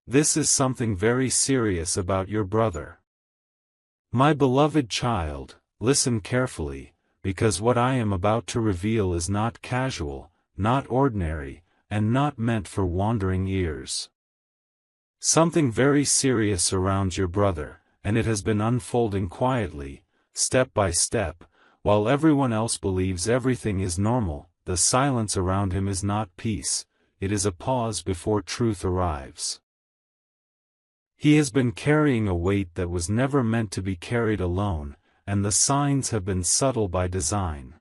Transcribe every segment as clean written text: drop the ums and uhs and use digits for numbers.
This is something very serious about your brother. My beloved child, listen carefully, because what I am about to reveal is not casual, not ordinary, and not meant for wandering ears. Something very serious surrounds your brother, and it has been unfolding quietly, step by step, while everyone else believes everything is normal. The silence around him is not peace, it is a pause before truth arrives. He has been carrying a weight that was never meant to be carried alone, and the signs have been subtle by design.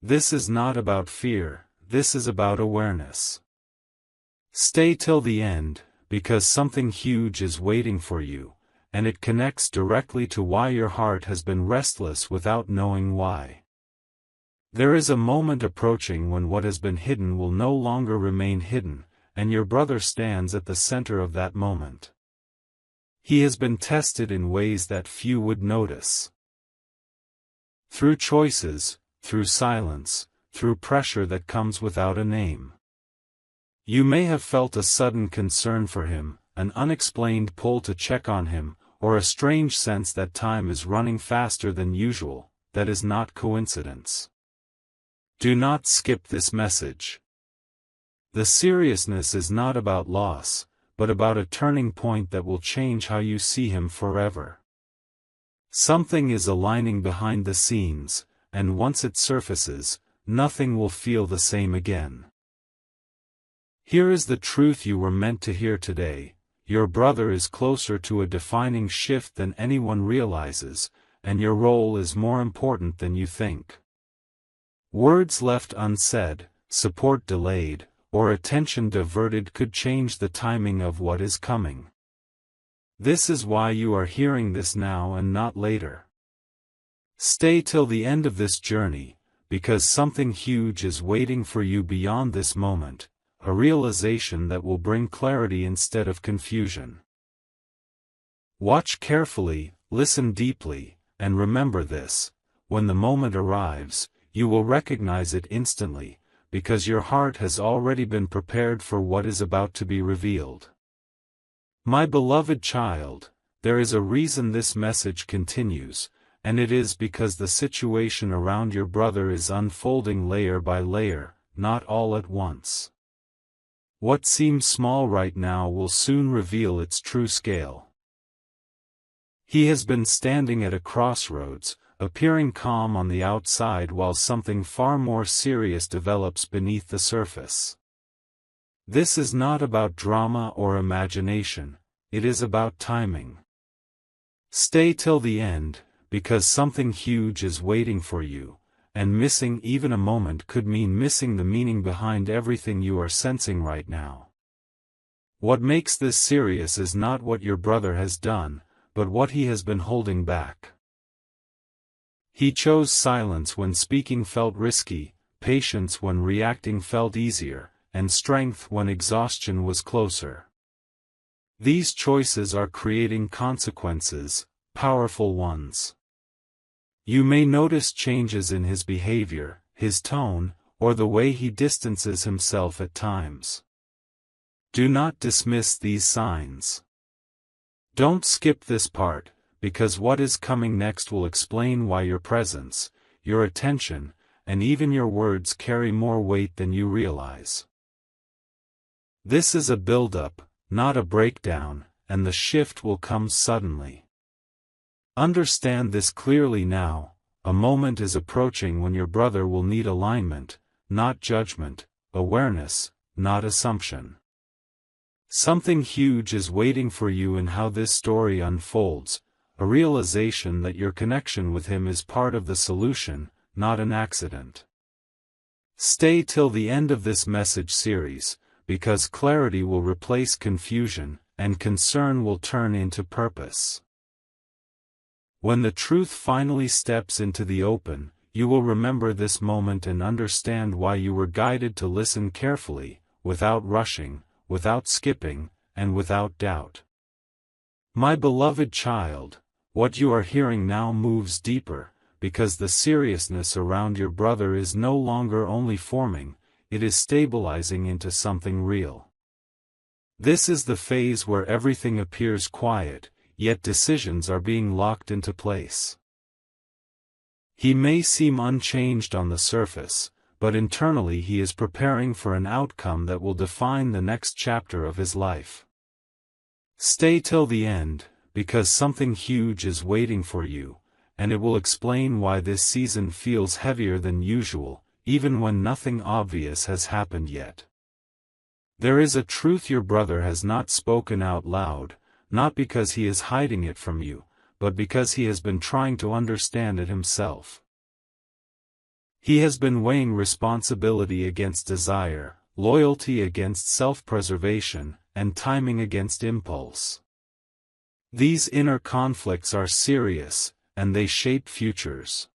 This is not about fear, this is about awareness. Stay till the end, because something huge is waiting for you, and it connects directly to why your heart has been restless without knowing why. There is a moment approaching when what has been hidden will no longer remain hidden, and your brother stands at the center of that moment. He has been tested in ways that few would notice. Through choices, through silence, through pressure that comes without a name. You may have felt a sudden concern for him, an unexplained pull to check on him, or a strange sense that time is running faster than usual. That is not coincidence. Do not skip this message. The seriousness is not about loss, but about a turning point that will change how you see him forever. Something is aligning behind the scenes, and once it surfaces, nothing will feel the same again. Here is the truth you were meant to hear today: your brother is closer to a defining shift than anyone realizes, and your role is more important than you think. Words left unsaid, support delayed, or attention diverted could change the timing of what is coming. This is why you are hearing this now and not later. Stay till the end of this journey, because something huge is waiting for you beyond this moment, a realization that will bring clarity instead of confusion. Watch carefully, listen deeply, and remember this: when the moment arrives, you will recognize it instantly, because your heart has already been prepared for what is about to be revealed. My beloved child, there is a reason this message continues, and it is because the situation around your brother is unfolding layer by layer, not all at once. What seems small right now will soon reveal its true scale. He has been standing at a crossroads, appearing calm on the outside while something far more serious develops beneath the surface. This is not about drama or imagination, it is about timing. Stay till the end, because something huge is waiting for you, and missing even a moment could mean missing the meaning behind everything you are sensing right now. What makes this serious is not what your brother has done, but what he has been holding back. He chose silence when speaking felt risky, patience when reacting felt easier, and strength when exhaustion was closer. These choices are creating consequences, powerful ones. You may notice changes in his behavior, his tone, or the way he distances himself at times. Do not dismiss these signs. Don't skip this part, because what is coming next will explain why your presence, your attention, and even your words carry more weight than you realize. This is a build-up, not a breakdown, and the shift will come suddenly. Understand this clearly now: a moment is approaching when your brother will need alignment, not judgment, awareness, not assumption. Something huge is waiting for you in how this story unfolds, a realization that your connection with him is part of the solution, not an accident. Stay till the end of this message series, because clarity will replace confusion, and concern will turn into purpose. When the truth finally steps into the open, you will remember this moment and understand why you were guided to listen carefully, without rushing, without skipping, and without doubt. My beloved child, what you are hearing now moves deeper, because the seriousness around your brother is no longer only forming, it is stabilizing into something real. This is the phase where everything appears quiet, yet decisions are being locked into place. He may seem unchanged on the surface, but internally he is preparing for an outcome that will define the next chapter of his life. Stay till the end, because something huge is waiting for you, and it will explain why this season feels heavier than usual, even when nothing obvious has happened yet. There is a truth your brother has not spoken out loud, not because he is hiding it from you, but because he has been trying to understand it himself. He has been weighing responsibility against desire, loyalty against self-preservation, and timing against impulse. These inner conflicts are serious, and they shape futures.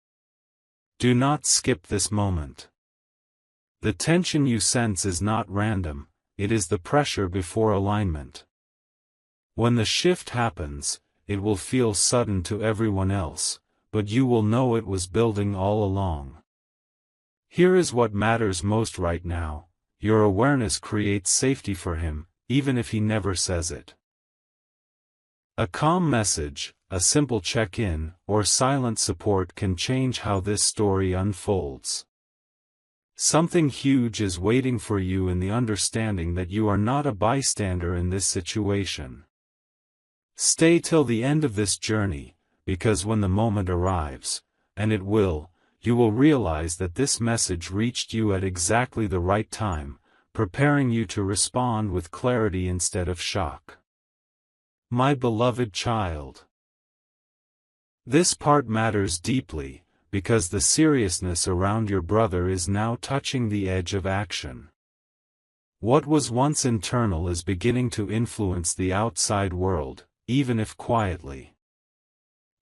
Do not skip this moment. The tension you sense is not random, it is the pressure before alignment. When the shift happens, it will feel sudden to everyone else, but you will know it was building all along. Here is what matters most right now: your awareness creates safety for him, even if he never says it. A calm message, a simple check-in, or silent support can change how this story unfolds. Something huge is waiting for you in the understanding that you are not a bystander in this situation. Stay till the end of this journey, because when the moment arrives, and it will, you will realize that this message reached you at exactly the right time, preparing you to respond with clarity instead of shock. My beloved child. This part matters deeply, because the seriousness around your brother is now touching the edge of action. What was once internal is beginning to influence the outside world, even if quietly.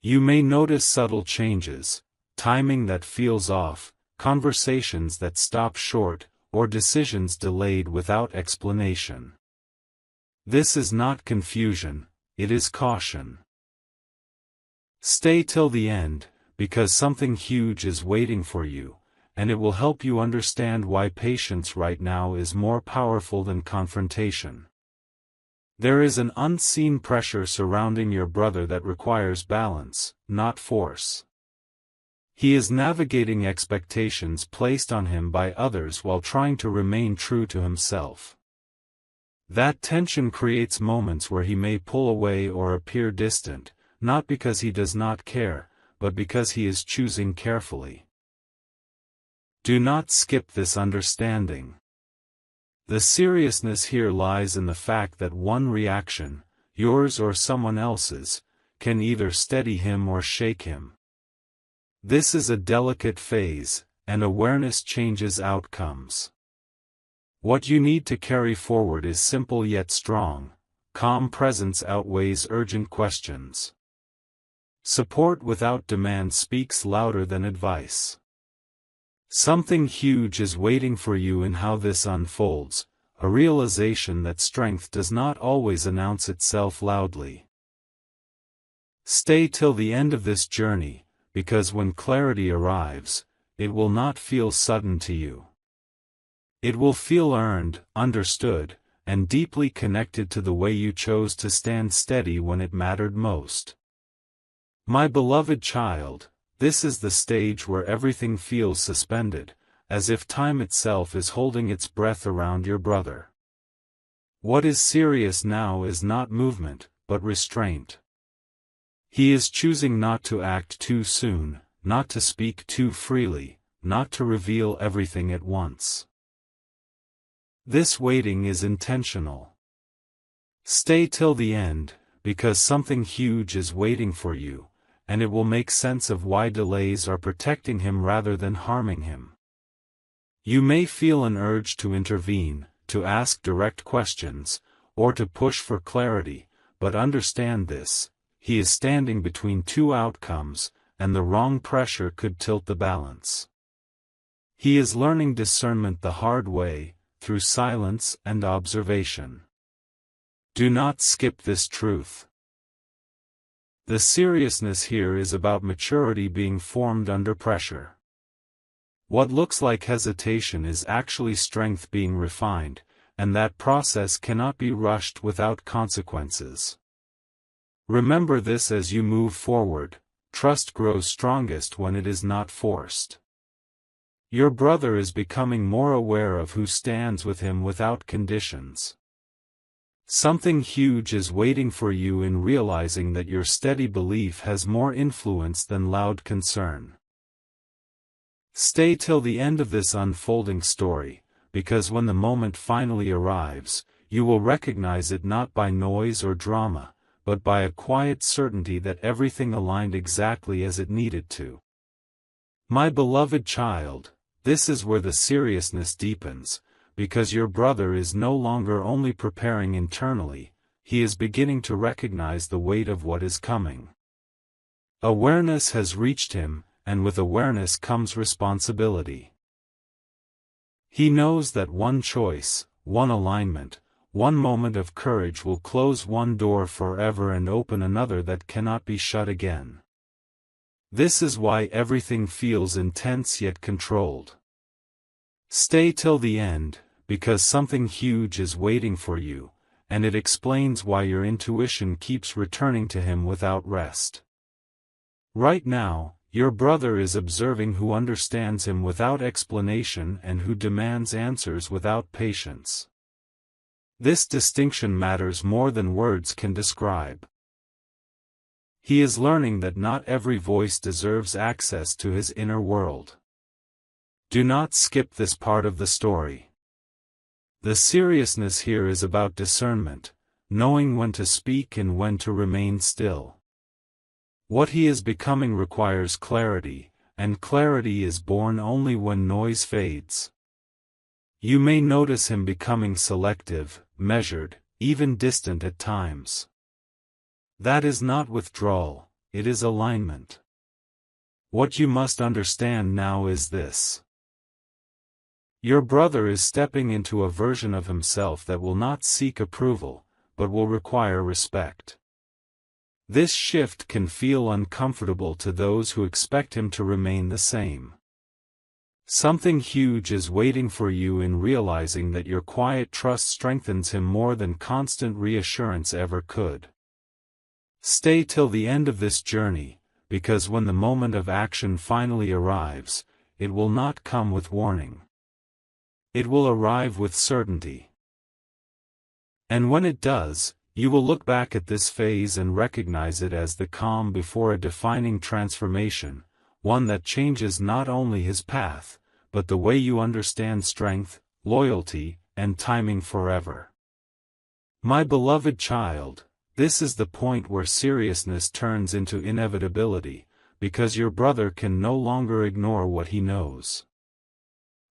You may notice subtle changes, timing that feels off, conversations that stop short, or decisions delayed without explanation. This is not confusion, it is caution. Stay till the end, because something huge is waiting for you, and it will help you understand why patience right now is more powerful than confrontation. There is an unseen pressure surrounding your brother that requires balance, not force. He is navigating expectations placed on him by others while trying to remain true to himself. That tension creates moments where he may pull away or appear distant, not because he does not care, but because he is choosing carefully. Do not skip this understanding. The seriousness here lies in the fact that one reaction, yours or someone else's, can either steady him or shake him. This is a delicate phase, and awareness changes outcomes. What you need to carry forward is simple yet strong: calm presence outweighs urgent questions. Support without demand speaks louder than advice. Something huge is waiting for you in how this unfolds, a realization that strength does not always announce itself loudly. Stay till the end of this journey, because when clarity arrives, it will not feel sudden to you. It will feel earned, understood, and deeply connected to the way you chose to stand steady when it mattered most. My beloved child, this is the stage where everything feels suspended, as if time itself is holding its breath around your brother. What is serious now is not movement, but restraint. He is choosing not to act too soon, not to speak too freely, not to reveal everything at once. This waiting is intentional. Stay till the end, because something huge is waiting for you, and it will make sense of why delays are protecting him rather than harming him. You may feel an urge to intervene, to ask direct questions, or to push for clarity, but understand this: he is standing between two outcomes, and the wrong pressure could tilt the balance. He is learning discernment the hard way, through silence and observation. Do not skip this truth. The seriousness here is about maturity being formed under pressure. What looks like hesitation is actually strength being refined, and that process cannot be rushed without consequences. Remember this as you move forward: trust grows strongest when it is not forced. Your brother is becoming more aware of who stands with him without conditions. Something huge is waiting for you in realizing that your steady belief has more influence than loud concern. Stay till the end of this unfolding story, because when the moment finally arrives, you will recognize it not by noise or drama, but by a quiet certainty that everything aligned exactly as it needed to. My beloved child, this is where the seriousness deepens, because your brother is no longer only preparing internally, he is beginning to recognize the weight of what is coming. Awareness has reached him, and with awareness comes responsibility. He knows that one choice, one alignment, one moment of courage will close one door forever and open another that cannot be shut again. This is why everything feels intense yet controlled. Stay till the end, because something huge is waiting for you, and it explains why your intuition keeps returning to him without rest. Right now, your brother is observing who understands him without explanation and who demands answers without patience. This distinction matters more than words can describe. He is learning that not every voice deserves access to his inner world. Do not skip this part of the story. The seriousness here is about discernment, knowing when to speak and when to remain still. What he is becoming requires clarity, and clarity is born only when noise fades. You may notice him becoming selective, measured, even distant at times. That is not withdrawal, it is alignment. What you must understand now is this. Your brother is stepping into a version of himself that will not seek approval, but will require respect. This shift can feel uncomfortable to those who expect him to remain the same. Something huge is waiting for you in realizing that your quiet trust strengthens him more than constant reassurance ever could. Stay till the end of this journey, because when the moment of action finally arrives, it will not come with warning. It will arrive with certainty. And when it does, you will look back at this phase and recognize it as the calm before a defining transformation, one that changes not only his path, but the way you understand strength, loyalty, and timing forever. My beloved child, this is the point where seriousness turns into inevitability, because your brother can no longer ignore what he knows.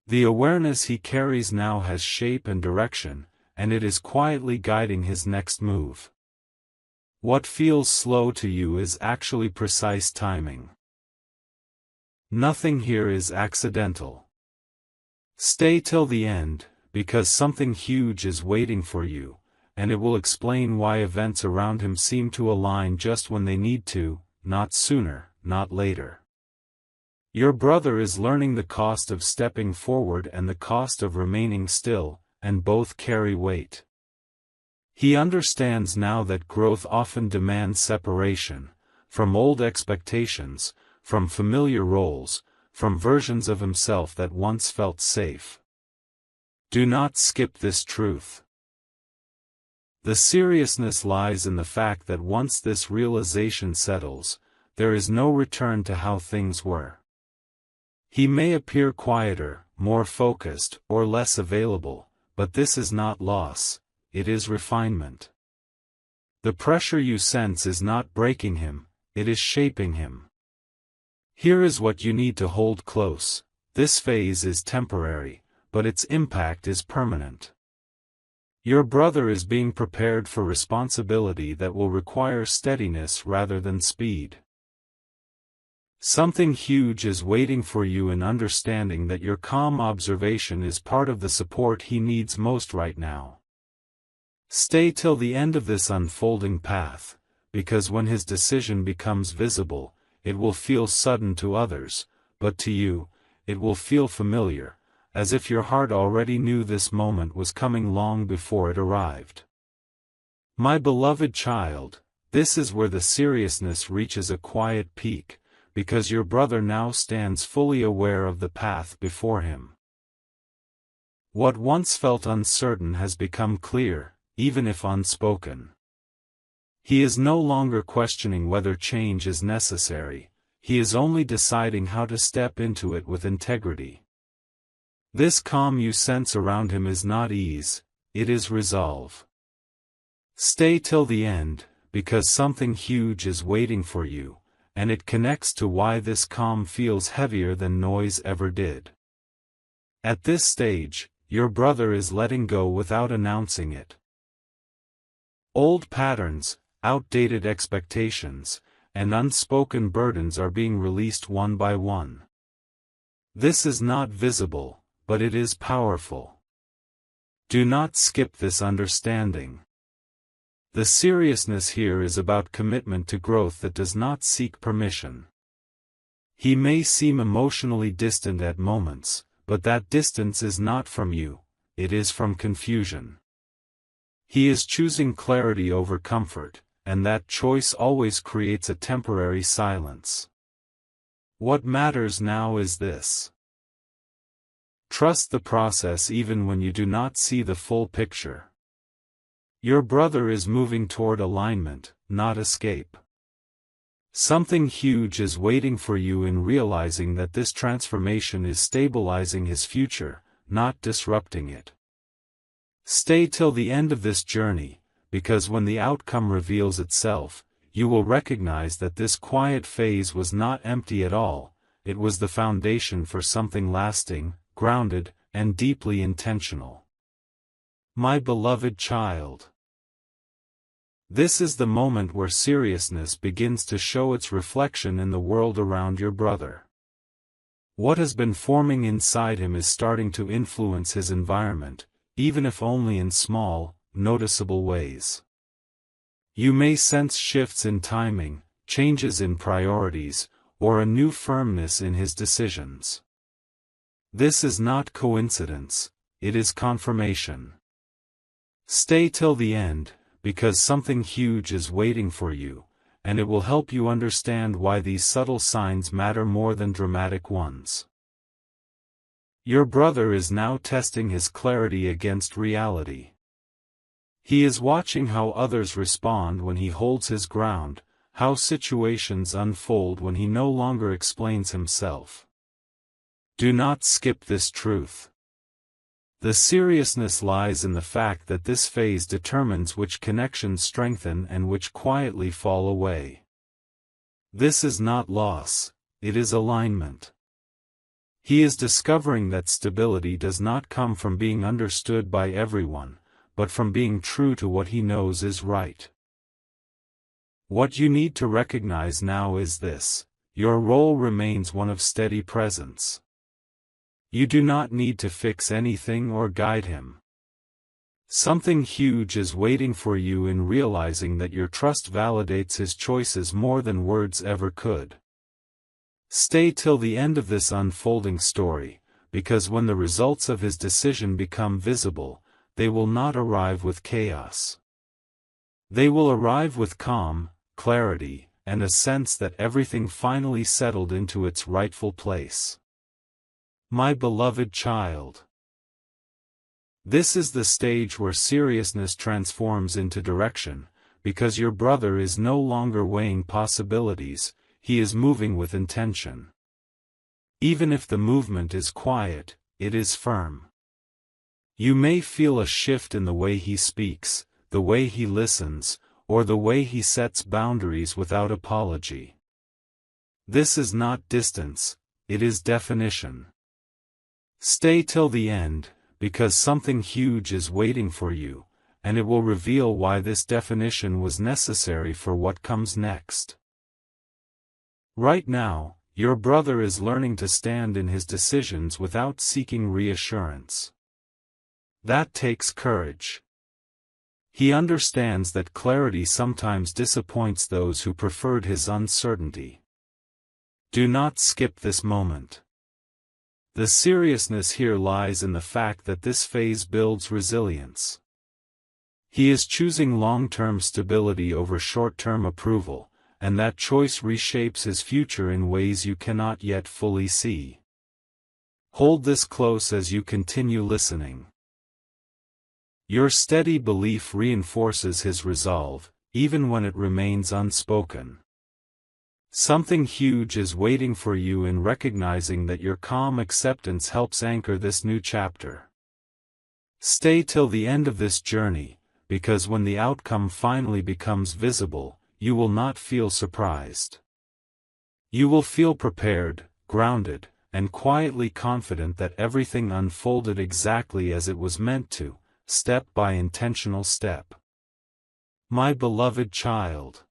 The awareness he carries now has shape and direction, and it is quietly guiding his next move. What feels slow to you is actually precise timing. Nothing here is accidental. Stay till the end, because something huge is waiting for you, and it will explain why events around him seem to align just when they need to, not sooner, not later. Your brother is learning the cost of stepping forward and the cost of remaining still, and both carry weight. He understands now that growth often demands separation, from old expectations, from familiar roles, from versions of himself that once felt safe. Do not skip this truth. The seriousness lies in the fact that once this realization settles, there is no return to how things were. He may appear quieter, more focused, or less available, but this is not loss, it is refinement. The pressure you sense is not breaking him, it is shaping him. Here is what you need to hold close: this phase is temporary, but its impact is permanent. Your brother is being prepared for responsibility that will require steadiness rather than speed. Something huge is waiting for you in understanding that your calm observation is part of the support he needs most right now. Stay till the end of this unfolding path, because when his decision becomes visible, it will feel sudden to others, but to you, it will feel familiar, as if your heart already knew this moment was coming long before it arrived. My beloved child, this is where the seriousness reaches a quiet peak, because your brother now stands fully aware of the path before him. What once felt uncertain has become clear, even if unspoken. He is no longer questioning whether change is necessary, he is only deciding how to step into it with integrity. This calm you sense around him is not ease, it is resolve. Stay till the end, because something huge is waiting for you, and it connects to why this calm feels heavier than noise ever did. At this stage, your brother is letting go without announcing it. Old patterns, outdated expectations, and unspoken burdens are being released one by one. This is not visible, but it is powerful. Do not skip this understanding. The seriousness here is about commitment to growth that does not seek permission. He may seem emotionally distant at moments, but that distance is not from you, it is from confusion. He is choosing clarity over comfort, and that choice always creates a temporary silence. What matters now is this. Trust the process even when you do not see the full picture. Your brother is moving toward alignment, not escape. Something huge is waiting for you in realizing that this transformation is stabilizing his future, not disrupting it. Stay till the end of this journey, because when the outcome reveals itself, you will recognize that this quiet phase was not empty at all, it was the foundation for something lasting, grounded, and deeply intentional. My beloved child. This is the moment where seriousness begins to show its reflection in the world around your brother. What has been forming inside him is starting to influence his environment, even if only in small, noticeable ways. You may sense shifts in timing, changes in priorities, or a new firmness in his decisions. This is not coincidence, it is confirmation. Stay till the end, because something huge is waiting for you, and it will help you understand why these subtle signs matter more than dramatic ones. Your brother is now testing his clarity against reality. He is watching how others respond when he holds his ground, how situations unfold when he no longer explains himself. Do not skip this truth. The seriousness lies in the fact that this phase determines which connections strengthen and which quietly fall away. This is not loss, it is alignment. He is discovering that stability does not come from being understood by everyone, but from being true to what he knows is right. What you need to recognize now is this: your role remains one of steady presence. You do not need to fix anything or guide him. Something huge is waiting for you in realizing that your trust validates his choices more than words ever could. Stay till the end of this unfolding story, because when the results of his decision become visible, they will not arrive with chaos. They will arrive with calm, clarity, and a sense that everything finally settled into its rightful place. My beloved child. This is the stage where seriousness transforms into direction, because your brother is no longer weighing possibilities, he is moving with intention. Even if the movement is quiet, it is firm. You may feel a shift in the way he speaks, the way he listens, or the way he sets boundaries without apology. This is not distance, it is definition. Stay till the end, because something huge is waiting for you, and it will reveal why this definition was necessary for what comes next. Right now, your brother is learning to stand in his decisions without seeking reassurance. That takes courage. He understands that clarity sometimes disappoints those who preferred his uncertainty. Do not skip this moment. The seriousness here lies in the fact that this phase builds resilience. He is choosing long-term stability over short-term approval, and that choice reshapes his future in ways you cannot yet fully see. Hold this close as you continue listening. Your steady belief reinforces his resolve, even when it remains unspoken. Something huge is waiting for you in recognizing that your calm acceptance helps anchor this new chapter. Stay till the end of this journey, because when the outcome finally becomes visible, you will not feel surprised. You will feel prepared, grounded, and quietly confident that everything unfolded exactly as it was meant to, step by intentional step. My beloved child.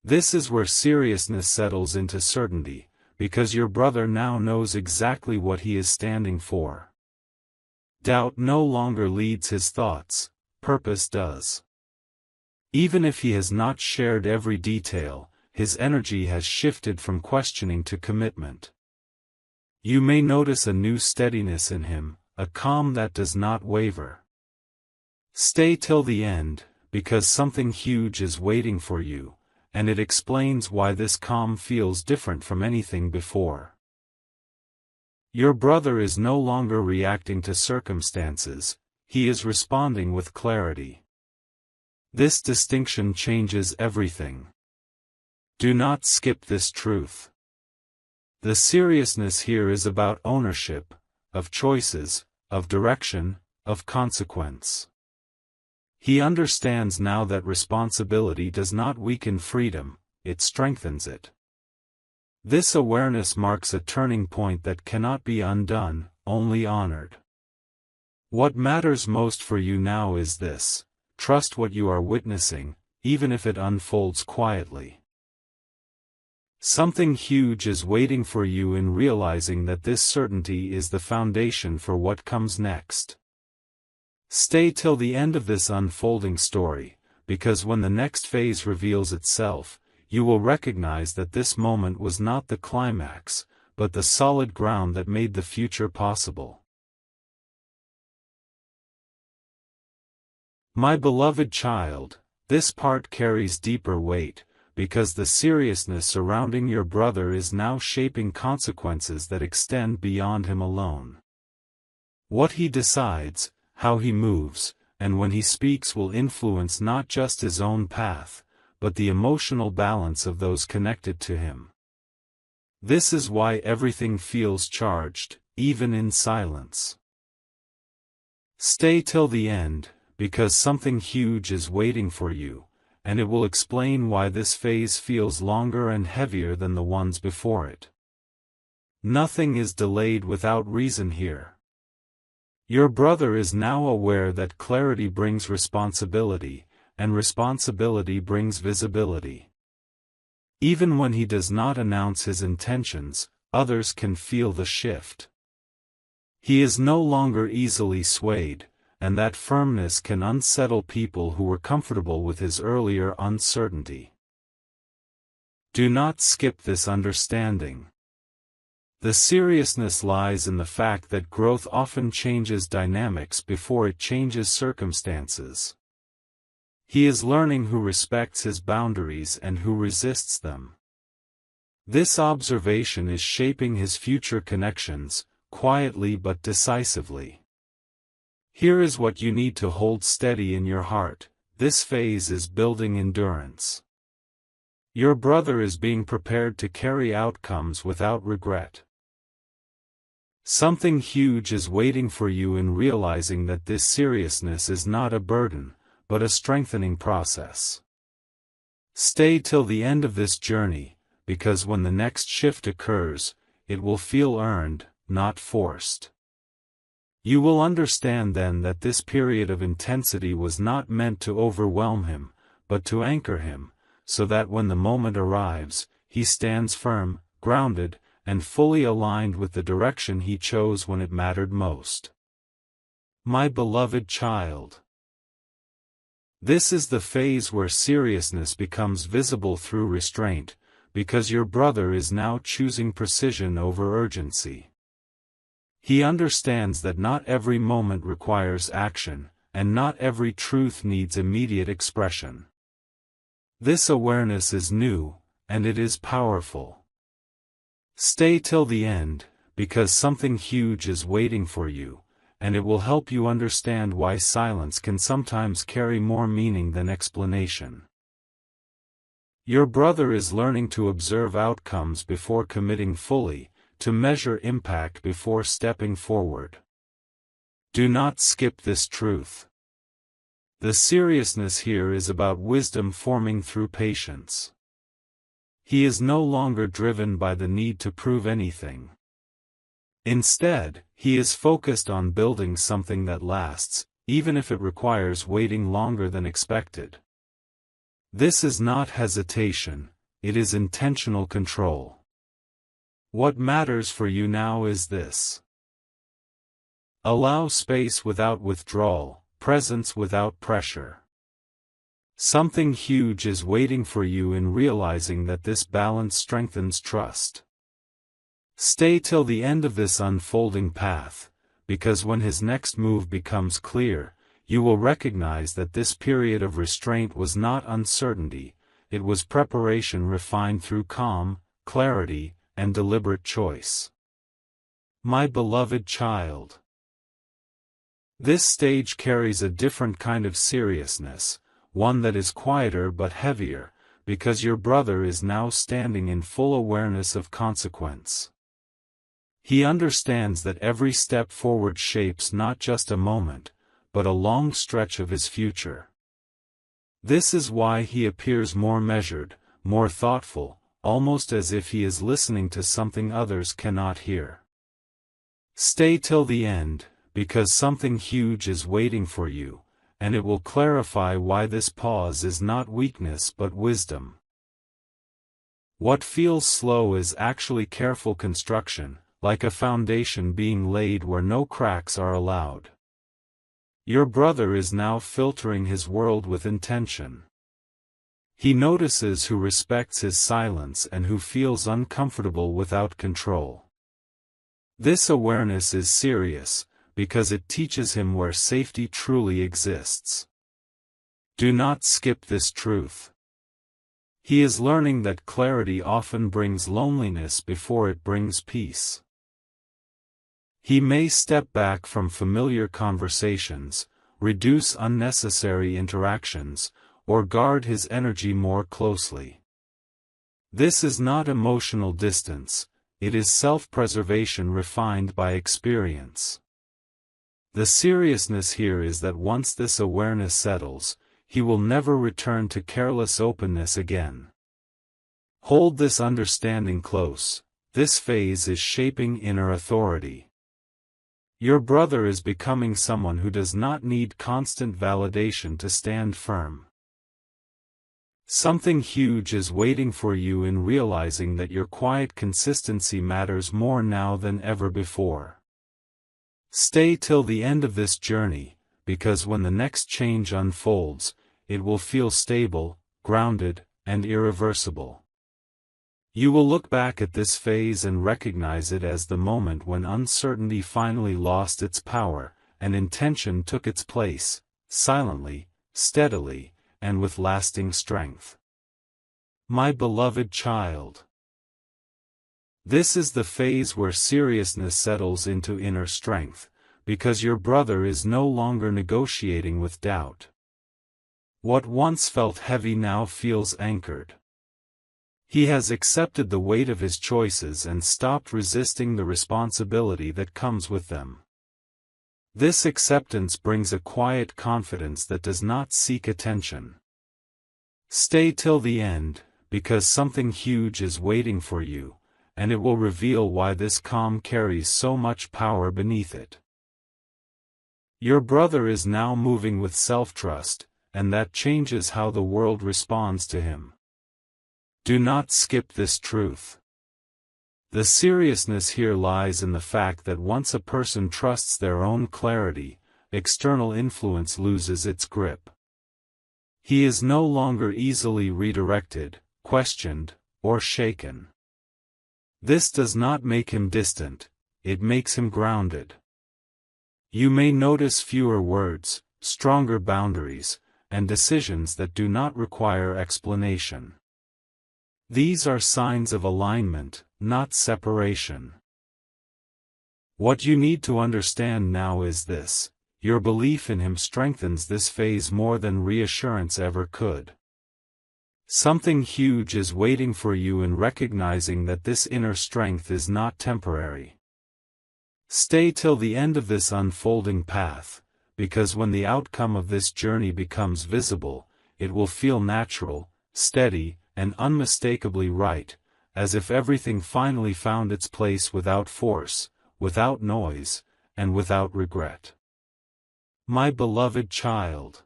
This is where seriousness settles into certainty, because your brother now knows exactly what he is standing for. Doubt no longer leads his thoughts, purpose does. Even if he has not shared every detail, his energy has shifted from questioning to commitment. You may notice a new steadiness in him, a calm that does not waver. Stay till the end, because something huge is waiting for you, and it explains why this calm feels different from anything before. Your brother is no longer reacting to circumstances, he is responding with clarity. This distinction changes everything. Do not skip this truth. The seriousness here is about ownership, of choices, of direction, of consequence. He understands now that responsibility does not weaken freedom, it strengthens it. This awareness marks a turning point that cannot be undone, only honored. What matters most for you now is this: trust what you are witnessing, even if it unfolds quietly. Something huge is waiting for you in realizing that this certainty is the foundation for what comes next. Stay till the end of this unfolding story, because when the next phase reveals itself, you will recognize that this moment was not the climax, but the solid ground that made the future possible. My beloved child, this part carries deeper weight, because the seriousness surrounding your brother is now shaping consequences that extend beyond him alone. What he decides, how he moves, and when he speaks will influence not just his own path, but the emotional balance of those connected to him. This is why everything feels charged, even in silence. Stay till the end, because something huge is waiting for you, and it will explain why this phase feels longer and heavier than the ones before it. Nothing is delayed without reason here. Your brother is now aware that clarity brings responsibility, and responsibility brings visibility. Even when he does not announce his intentions, others can feel the shift. He is no longer easily swayed, and that firmness can unsettle people who were comfortable with his earlier uncertainty. Do not skip this understanding. The seriousness lies in the fact that growth often changes dynamics before it changes circumstances. He is learning who respects his boundaries and who resists them. This observation is shaping his future connections, quietly but decisively. Here is what you need to hold steady in your heart: this phase is building endurance. Your brother is being prepared to carry outcomes without regret. Something huge is waiting for you in realizing that this seriousness is not a burden, but a strengthening process. Stay till the end of this journey, because when the next shift occurs, it will feel earned, not forced. You will understand then that this period of intensity was not meant to overwhelm him, but to anchor him, so that when the moment arrives, he stands firm, grounded, and fully aligned with the direction he chose when it mattered most. My beloved child. This is the phase where seriousness becomes visible through restraint, because your brother is now choosing precision over urgency. He understands that not every moment requires action, and not every truth needs immediate expression. This awareness is new, and it is powerful. Stay till the end, because something huge is waiting for you, and it will help you understand why silence can sometimes carry more meaning than explanation. Your brother is learning to observe outcomes before committing fully, to measure impact before stepping forward. Do not skip this truth. The seriousness here is about wisdom forming through patience. He is no longer driven by the need to prove anything. Instead, he is focused on building something that lasts, even if it requires waiting longer than expected. This is not hesitation, it is intentional control. What matters for you now is this. Allow space without withdrawal, presence without pressure. Something huge is waiting for you in realizing that this balance strengthens trust. Stay till the end of this unfolding path, because when his next move becomes clear, you will recognize that this period of restraint was not uncertainty, it was preparation refined through calm, clarity, and deliberate choice. My beloved child. This stage carries a different kind of seriousness, one that is quieter but heavier, because your brother is now standing in full awareness of consequence. He understands that every step forward shapes not just a moment, but a long stretch of his future. This is why he appears more measured, more thoughtful, almost as if he is listening to something others cannot hear. Stay till the end, because something huge is waiting for you, and it will clarify why this pause is not weakness but wisdom. What feels slow is actually careful construction, like a foundation being laid where no cracks are allowed. Your brother is now filtering his world with intention. He notices who respects his silence and who feels uncomfortable without control. This awareness is serious, because it teaches him where safety truly exists. Do not skip this truth. He is learning that clarity often brings loneliness before it brings peace. He may step back from familiar conversations, reduce unnecessary interactions, or guard his energy more closely. This is not emotional distance, it is self-preservation refined by experience. The seriousness here is that once this awareness settles, he will never return to careless openness again. Hold this understanding close, this phase is shaping inner authority. Your brother is becoming someone who does not need constant validation to stand firm. Something huge is waiting for you in realizing that your quiet consistency matters more now than ever before. Stay till the end of this journey, because when the next change unfolds, it will feel stable, grounded, and irreversible. You will look back at this phase and recognize it as the moment when uncertainty finally lost its power, and intention took its place, silently, steadily, and with lasting strength. My beloved child. This is the phase where seriousness settles into inner strength, because your brother is no longer negotiating with doubt. What once felt heavy now feels anchored. He has accepted the weight of his choices and stopped resisting the responsibility that comes with them. This acceptance brings a quiet confidence that does not seek attention. Stay till the end, because something huge is waiting for you, and it will reveal why this calm carries so much power beneath it. Your brother is now moving with self-trust, and that changes how the world responds to him. Do not skip this truth. The seriousness here lies in the fact that once a person trusts their own clarity, external influence loses its grip. He is no longer easily redirected, questioned, or shaken. This does not make him distant, it makes him grounded. You may notice fewer words, stronger boundaries, and decisions that do not require explanation. These are signs of alignment, not separation. What you need to understand now is this: your belief in him strengthens this phase more than reassurance ever could. Something huge is waiting for you in recognizing that this inner strength is not temporary. Stay till the end of this unfolding path, because when the outcome of this journey becomes visible, it will feel natural, steady, and unmistakably right, as if everything finally found its place without force, without noise, and without regret. My beloved child.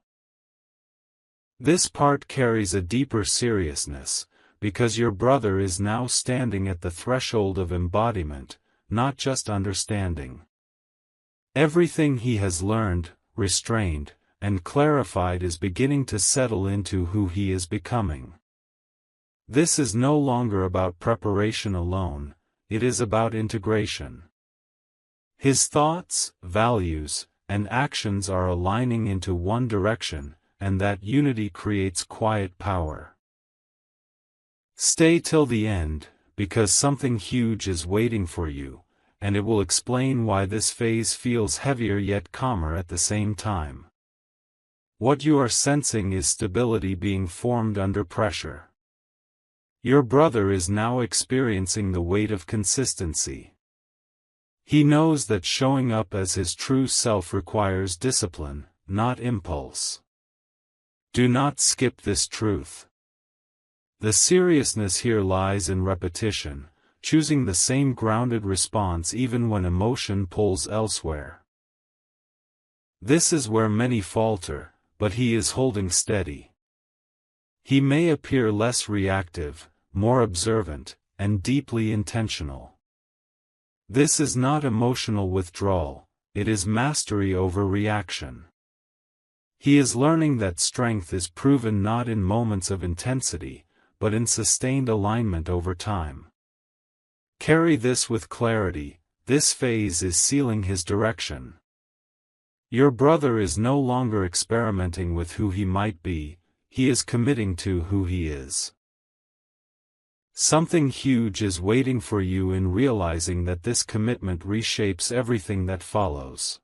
This part carries a deeper seriousness, because your brother is now standing at the threshold of embodiment, not just understanding. Everything he has learned, restrained, and clarified is beginning to settle into who he is becoming. This is no longer about preparation alone, it is about integration. His thoughts, values, and actions are aligning into one direction, and that unity creates quiet power. Stay till the end, because something huge is waiting for you, and it will explain why this phase feels heavier yet calmer at the same time. What you are sensing is stability being formed under pressure. Your brother is now experiencing the weight of consistency. He knows that showing up as his true self requires discipline, not impulse. Do not skip this truth. The seriousness here lies in repetition, choosing the same grounded response even when emotion pulls elsewhere. This is where many falter, but he is holding steady. He may appear less reactive, more observant, and deeply intentional. This is not emotional withdrawal, it is mastery over reaction. He is learning that strength is proven not in moments of intensity, but in sustained alignment over time. Carry this with clarity: this phase is sealing his direction. Your brother is no longer experimenting with who he might be, he is committing to who he is. Something huge is waiting for you in realizing that this commitment reshapes everything that follows.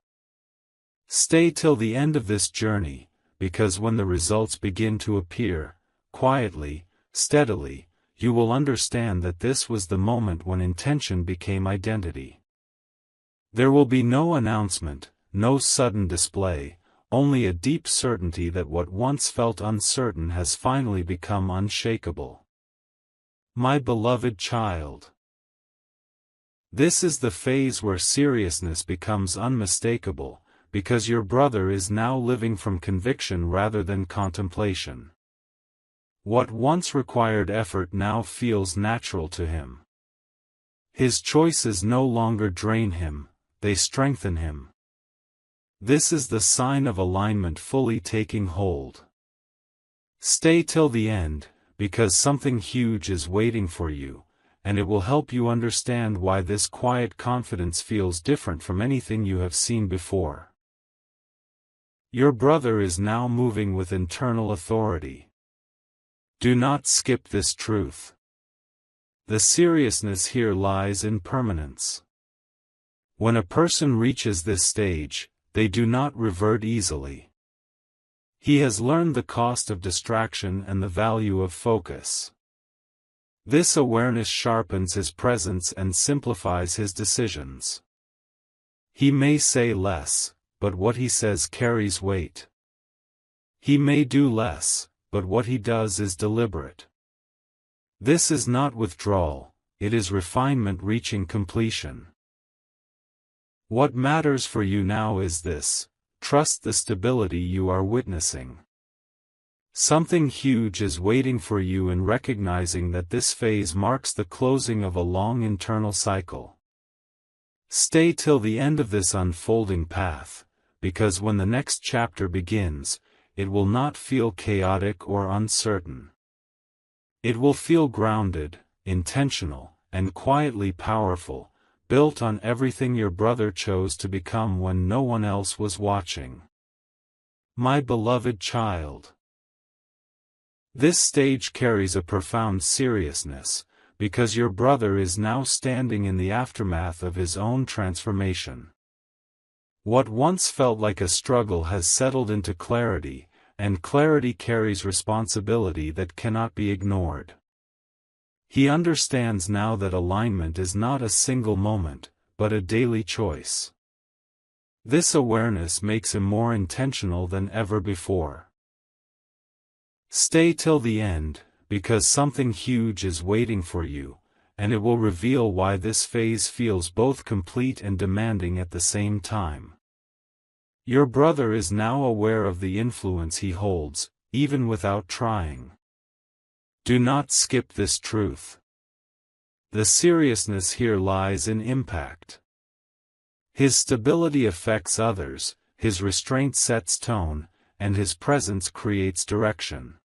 Stay till the end of this journey, because when the results begin to appear, quietly, steadily, you will understand that this was the moment when intention became identity. There will be no announcement, no sudden display, only a deep certainty that what once felt uncertain has finally become unshakable. My beloved child. This is the phase where seriousness becomes unmistakable, because your brother is now living from conviction rather than contemplation. What once required effort now feels natural to him. His choices no longer drain him, they strengthen him. This is the sign of alignment fully taking hold. Stay till the end, because something huge is waiting for you, and it will help you understand why this quiet confidence feels different from anything you have seen before. Your brother is now moving with internal authority. Do not skip this truth. The seriousness here lies in permanence. When a person reaches this stage, they do not revert easily. He has learned the cost of distraction and the value of focus. This awareness sharpens his presence and simplifies his decisions. He may say less, but what he says carries weight. He may do less, but what he does is deliberate. This is not withdrawal, it is refinement reaching completion. What matters for you now is this: trust the stability you are witnessing. Something huge is waiting for you in recognizing that this phase marks the closing of a long internal cycle. Stay till the end of this unfolding path, because when the next chapter begins, it will not feel chaotic or uncertain. It will feel grounded, intentional, and quietly powerful, built on everything your brother chose to become when no one else was watching. My beloved child. This stage carries a profound seriousness, because your brother is now standing in the aftermath of his own transformation. What once felt like a struggle has settled into clarity, and clarity carries responsibility that cannot be ignored. He understands now that alignment is not a single moment, but a daily choice. This awareness makes him more intentional than ever before. Stay till the end, because something huge is waiting for you, and it will reveal why this phase feels both complete and demanding at the same time. Your brother is now aware of the influence he holds, even without trying. Do not skip this truth. The seriousness here lies in impact. His stability affects others, his restraint sets tone, and his presence creates direction.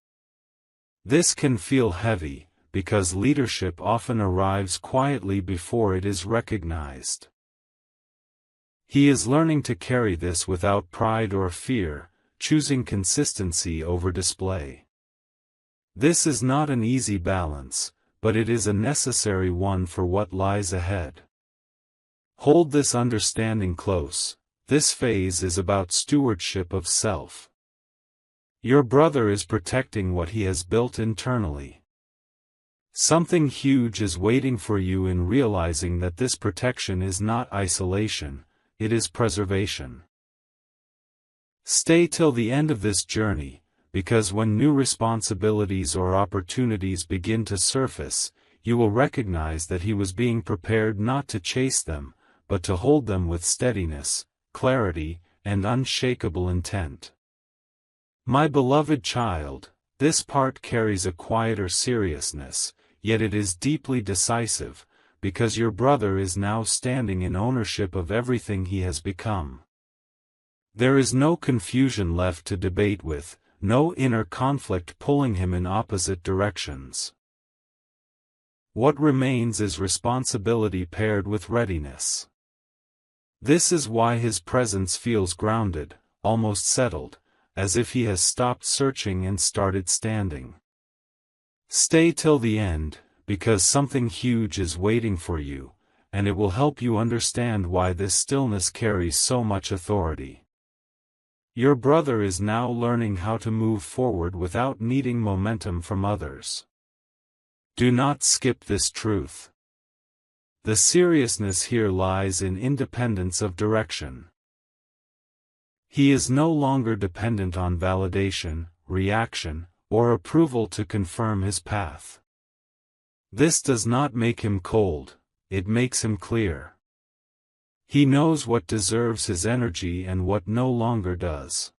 This can feel heavy, because leadership often arrives quietly before it is recognized. He is learning to carry this without pride or fear, choosing consistency over display. This is not an easy balance, but it is a necessary one for what lies ahead. Hold this understanding close. This phase is about stewardship of self. Your brother is protecting what he has built internally. Something huge is waiting for you in realizing that this protection is not isolation, it is preservation. Stay till the end of this journey, because when new responsibilities or opportunities begin to surface, you will recognize that he was being prepared not to chase them, but to hold them with steadiness, clarity, and unshakable intent. My beloved child, this part carries a quieter seriousness, yet it is deeply decisive, because your brother is now standing in ownership of everything he has become. There is no confusion left to debate with, no inner conflict pulling him in opposite directions. What remains is responsibility paired with readiness. This is why his presence feels grounded, almost settled, as if he has stopped searching and started standing. Stay till the end, because something huge is waiting for you, and it will help you understand why this stillness carries so much authority. Your brother is now learning how to move forward without needing momentum from others. Do not skip this truth. The seriousness here lies in independence of direction. He is no longer dependent on validation, reaction, or approval to confirm his path. This does not make him cold, it makes him clear. He knows what deserves his energy and what no longer does.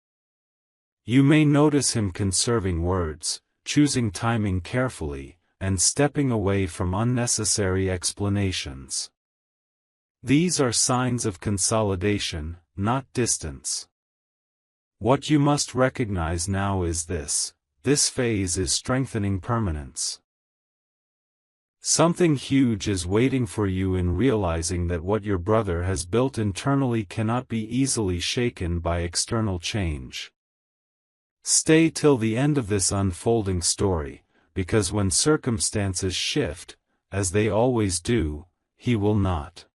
You may notice him conserving words, choosing timing carefully, and stepping away from unnecessary explanations. These are signs of consolidation, not distance. What you must recognize now is this phase is strengthening permanence. Something huge is waiting for you in realizing that what your brother has built internally cannot be easily shaken by external change. Stay till the end of this unfolding story, because when circumstances shift, as they always do, he will not.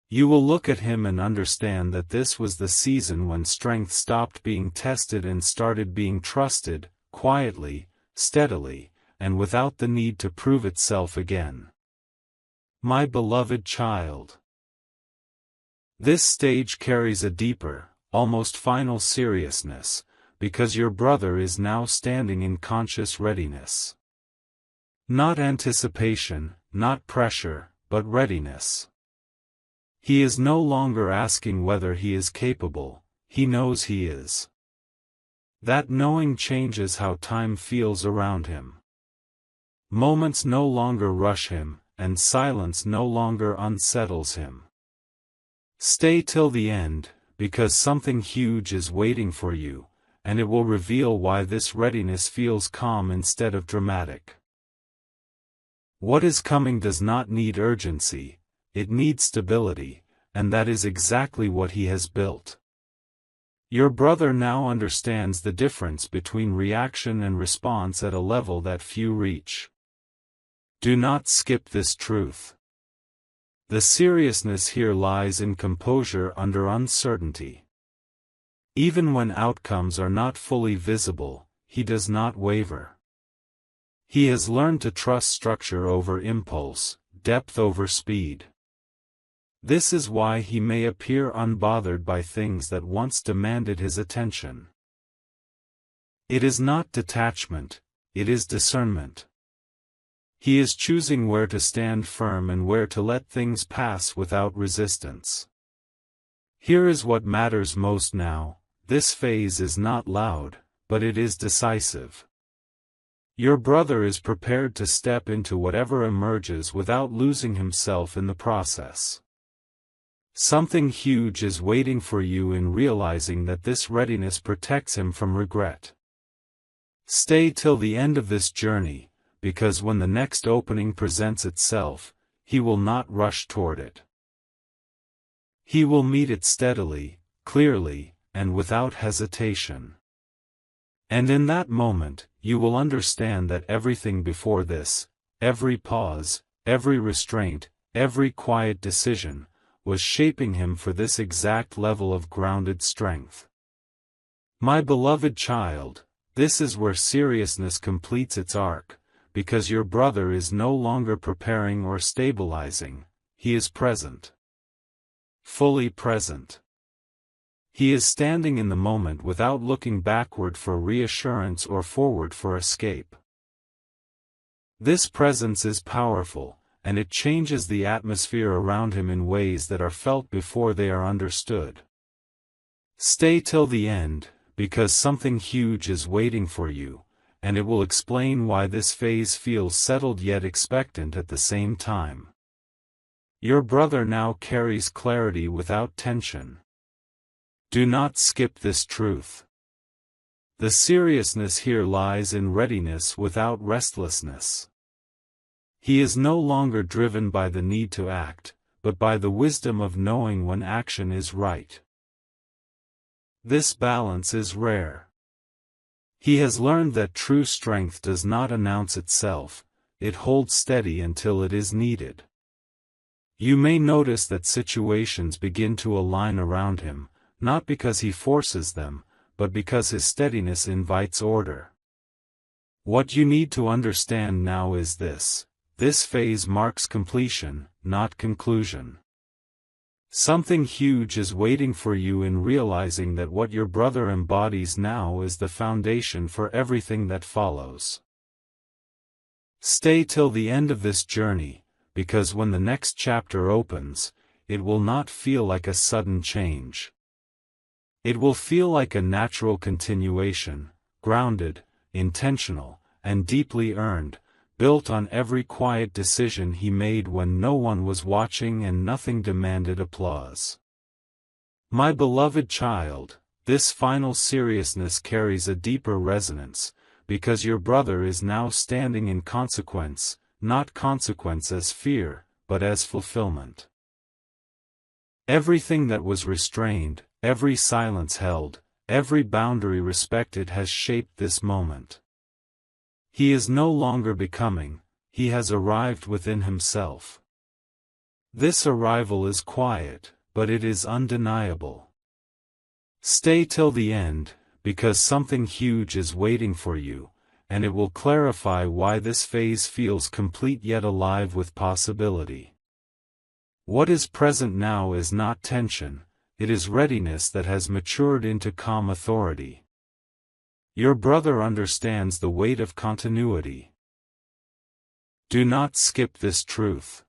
You will look at him and understand that this was the season when strength stopped being tested and started being trusted, quietly, steadily, and without the need to prove itself again. My beloved child. This stage carries a deeper, almost final seriousness, because your brother is now standing in conscious readiness. Not anticipation, not pressure, but readiness. He is no longer asking whether he is capable, he knows he is. That knowing changes how time feels around him. Moments no longer rush him, and silence no longer unsettles him. Stay till the end, because something huge is waiting for you, and it will reveal why this readiness feels calm instead of dramatic. What is coming does not need urgency, it needs stability, and that is exactly what he has built. Your brother now understands the difference between reaction and response at a level that few reach. Do not skip this truth. The seriousness here lies in composure under uncertainty. Even when outcomes are not fully visible, he does not waver. He has learned to trust structure over impulse, depth over speed. This is why he may appear unbothered by things that once demanded his attention. It is not detachment, it is discernment. He is choosing where to stand firm and where to let things pass without resistance. Here is what matters most now: this phase is not loud, but it is decisive. Your brother is prepared to step into whatever emerges without losing himself in the process. Something huge is waiting for you in realizing that this readiness protects him from regret. Stay till the end of this journey, because when the next opening presents itself, he will not rush toward it. He will meet it steadily, clearly, and without hesitation. And in that moment, you will understand that everything before this, every pause, every restraint, every quiet decision, was shaping him for this exact level of grounded strength. My beloved child, this is where seriousness completes its arc, because your brother is no longer preparing or stabilizing, he is present. Fully present. He is standing in the moment without looking backward for reassurance or forward for escape. This presence is powerful, and it changes the atmosphere around him in ways that are felt before they are understood. Stay till the end, because something huge is waiting for you, and it will explain why this phase feels settled yet expectant at the same time. Your brother now carries clarity without tension. Do not skip this truth. The seriousness here lies in readiness without restlessness. He is no longer driven by the need to act, but by the wisdom of knowing when action is right. This balance is rare. He has learned that true strength does not announce itself, it holds steady until it is needed. You may notice that situations begin to align around him, not because he forces them, but because his steadiness invites order. What you need to understand now is this: this phase marks completion, not conclusion. Something huge is waiting for you in realizing that what your brother embodies now is the foundation for everything that follows. Stay till the end of this journey, because when the next chapter opens, it will not feel like a sudden change. It will feel like a natural continuation, grounded, intentional, and deeply earned, built on every quiet decision he made when no one was watching and nothing demanded applause. My beloved child, this final seriousness carries a deeper resonance, because your brother is now standing in consequence, not consequence as fear, but as fulfillment. Everything that was restrained, every silence held, every boundary respected has shaped this moment. He is no longer becoming, he has arrived within himself. This arrival is quiet, but it is undeniable. Stay till the end, because something huge is waiting for you, and it will clarify why this phase feels complete yet alive with possibility. What is present now is not tension, it is readiness that has matured into calm authority. Your brother understands the weight of continuity. Do not skip this truth.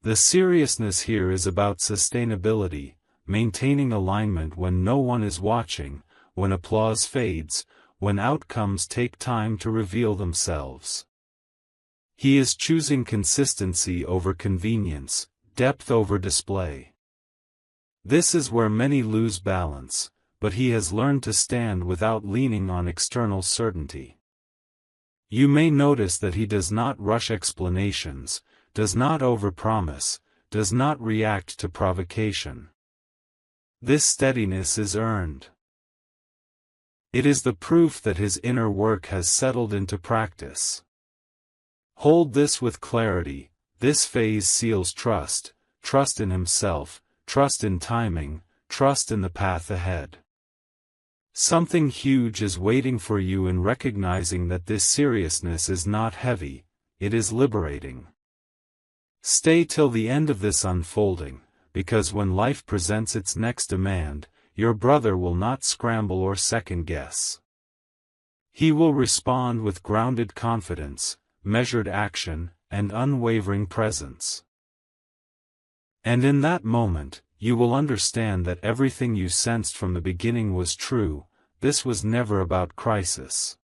The seriousness here is about sustainability, maintaining alignment when no one is watching, when applause fades, when outcomes take time to reveal themselves. He is choosing consistency over convenience, depth over display. This is where many lose balance, but he has learned to stand without leaning on external certainty. You may notice that he does not rush explanations, does not overpromise, does not react to provocation. This steadiness is earned. It is the proof that his inner work has settled into practice. Hold this with clarity. This phase seals trust, trust in himself, trust in timing, trust in the path ahead. Something huge is waiting for you in recognizing that this seriousness is not heavy, it is liberating. Stay till the end of this unfolding, because when life presents its next demand, your brother will not scramble or second-guess. He will respond with grounded confidence, measured action, and unwavering presence. And in that moment, you will understand that everything you sensed from the beginning was true. This was never about crisis.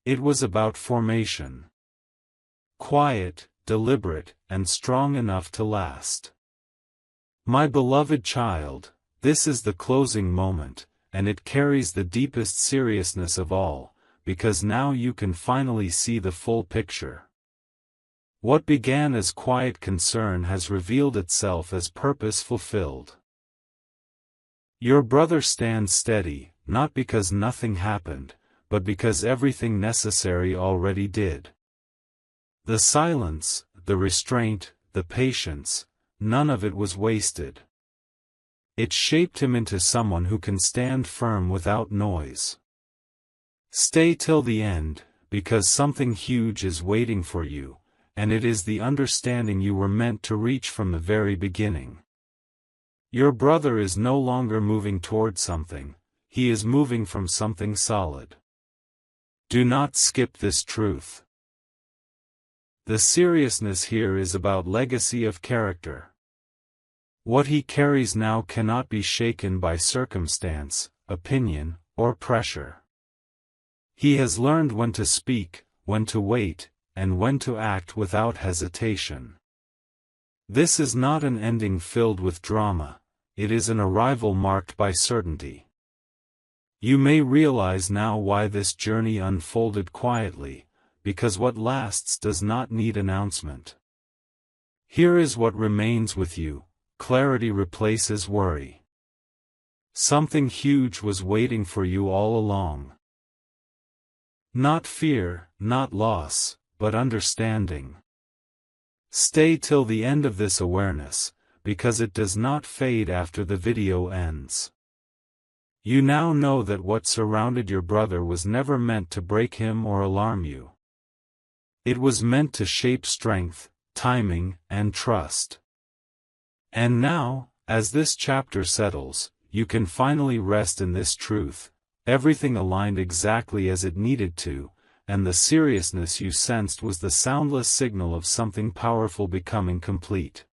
It was about formation. Quiet, deliberate, and strong enough to last. My beloved child, this is the closing moment, and it carries the deepest seriousness of all, because now you can finally see the full picture. What began as quiet concern has revealed itself as purpose fulfilled. Your brother stands steady, not because nothing happened, but because everything necessary already did. The silence, the restraint, the patience, none of it was wasted. It shaped him into someone who can stand firm without noise. Stay till the end, because something huge is waiting for you, and it is the understanding you were meant to reach from the very beginning. Your brother is no longer moving toward something, he is moving from something solid. Do not skip this truth. The seriousness here is about legacy of character. What he carries now cannot be shaken by circumstance, opinion, or pressure. He has learned when to speak, when to wait, and when to act without hesitation. This is not an ending filled with drama, it is an arrival marked by certainty. You may realize now why this journey unfolded quietly, because what lasts does not need announcement. Here is what remains with you. Clarity replaces worry. Something huge was waiting for you all along. Not fear, not loss, but understanding. Stay till the end of this awareness, because it does not fade after the video ends. You now know that what surrounded your brother was never meant to break him or alarm you. It was meant to shape strength, timing, and trust. And now, as this chapter settles, you can finally rest in this truth. Everything aligned exactly as it needed to, and the seriousness you sensed was the soundless signal of something powerful becoming complete.